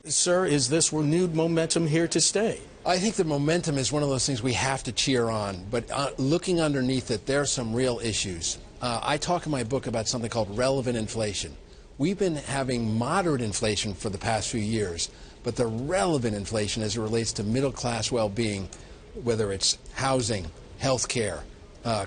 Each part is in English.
Sir, is this renewed momentum here to stay? I think the momentum is one of those things we have to cheer on, but looking underneath it, there are some real issues. I talk in my book about something called relevant inflation. We've been having moderate inflation for the past few years, but the relevant inflation as it relates to middle-class well-being, whether it's housing, health care,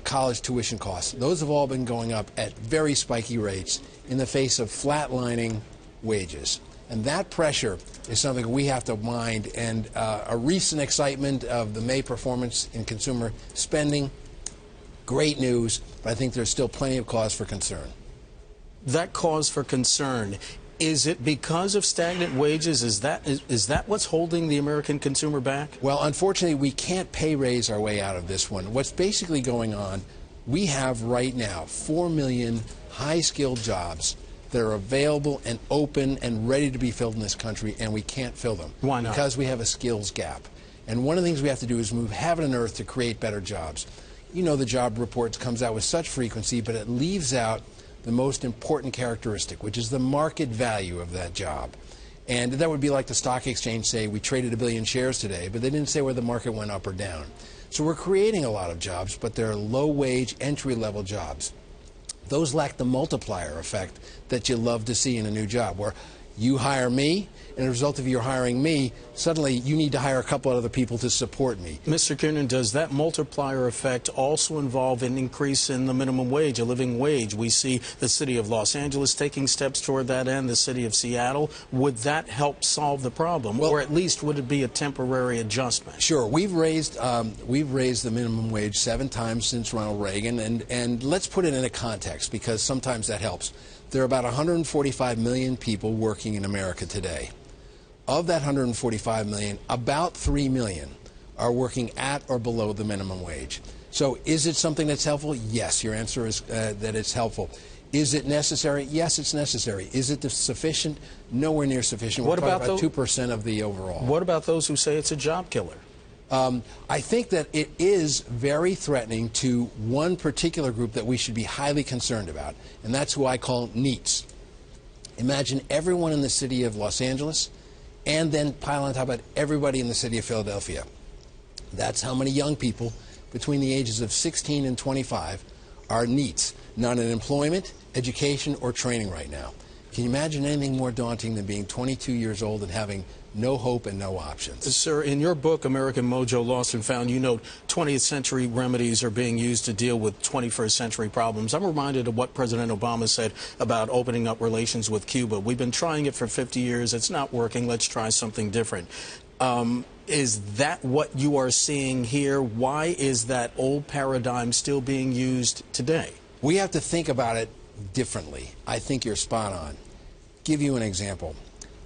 college tuition costs, those have all been going up at very spiky rates in the face of flatlining wages. And that pressure is something we have to mind. And a recent excitement of the May performance in consumer spending, great news, but I think there's still plenty of cause for concern. That cause for concern, is it because of stagnant wages? Is that what's holding the American consumer back? Well, unfortunately, we can't pay raise our way out of this one. What's basically going on, we have right now 4 million high-skilled jobs that are available and open and ready to be filled in this country, and we can't fill them. Why not? Because we have a skills gap. And one of the things we have to do is move heaven and earth to create better jobs. You know, the job report comes out with such frequency, but it leaves out the most important characteristic, which is the market value of that job. And that would be like the stock exchange say, we traded 1 billion shares today, but they didn't say where the market went up or down. So we're creating a lot of jobs, but they're low-wage, entry-level jobs. Those lack the multiplier effect that you love to see in a new job, where you hire me, and as a result of your hiring me, suddenly you need to hire a couple of other people to support me. Mr. Kiernan, does that multiplier effect also involve an increase in the minimum wage, a living wage? We see the city of Los Angeles taking steps toward that end, the city of Seattle. Would that help solve the problem, or at least would it be a temporary adjustment? Sure. We've raised the minimum wage 7 times since Ronald Reagan, and let's put it in a context, because sometimes that helps. There are about 145 million people working in America today. Of that 145 million, about 3 million are working at or below the minimum wage. So is it something that's helpful? Yes, your answer is that it's helpful. Is it necessary? Yes, it's necessary. Is it sufficient? Nowhere near sufficient. What about 2% of the overall? What about those who say it's a job killer? I think that it is very threatening to one particular group that we should be highly concerned about, and that's who I call NEETs. Imagine everyone in the city of Los Angeles, and then pile on top of it everybody in the city of Philadelphia. That's how many young people between the ages of 16 and 25 are NEETs, not in employment, education, or training right now. Can you imagine anything more daunting than being 22 years old and having no hope and no options? Sir, in your book, American Mojo, Lost and Found, you note 20th century remedies are being used to deal with 21st century problems. I'm reminded of what President Obama said about opening up relations with Cuba. We've been trying it for 50 years. It's not working. Let's try something different. Is that what you are seeing here? Why is that old paradigm still being used today? We have to think about it differently. I think you're spot on. Give you an example.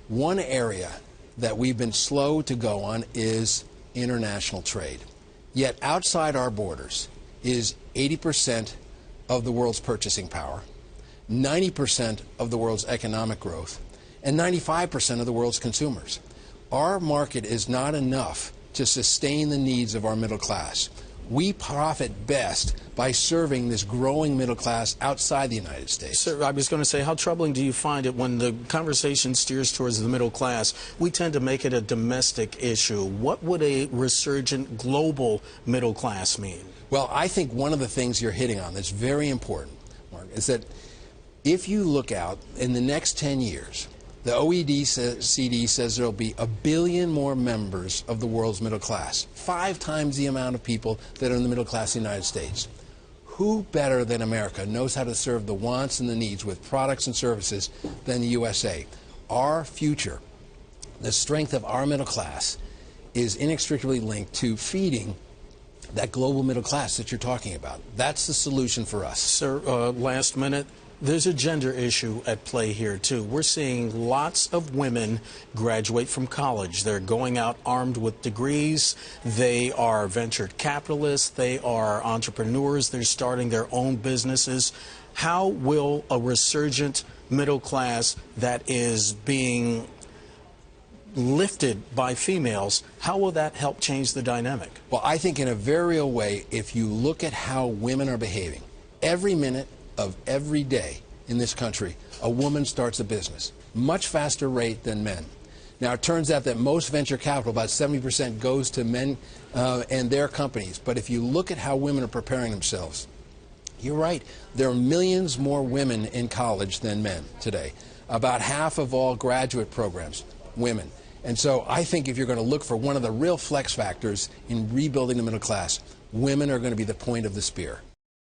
One area that we've been slow to go on is international trade. Yet outside our borders is 80% of the world's purchasing power, 90% of the world's economic growth, and 95% of the world's consumers. Our market is not enough to sustain the needs of our middle class. We profit best by serving this growing middle class outside the United States. Sir, I was going to say, how troubling do you find it when the conversation steers towards the middle class? We tend to make it a domestic issue. What would a resurgent global middle class mean? Well, I think one of the things you're hitting on that's very important, Mark, is that if you look out in the next 10 years, the OECD says there will be 1 billion more members of the world's middle class, 5 times the amount of people that are in the middle class in the United States. Who better than America knows how to serve the wants and the needs with products and services than the USA? Our future, the strength of our middle class, is inextricably linked to feeding that global middle class that you're talking about. That's the solution for us. Sir, last minute. There's a gender issue at play here, too. We're seeing lots of women graduate from college. They're going out armed with degrees. They are venture capitalists. They are entrepreneurs. They're starting their own businesses. How will a resurgent middle class that is being lifted by females, how will that help change the dynamic? Well, I think in a very real way, if you look at how women are behaving, every minute of every day in this country, a woman starts a business, much faster rate than men. Now, it turns out that most venture capital, about 70%, goes to men and their companies. But if you look at how women are preparing themselves, you're right. There are millions more women in college than men today. About half of all graduate programs, women. And so I think if you're going to look for one of the real flex factors in rebuilding the middle class, women are going to be the point of the spear.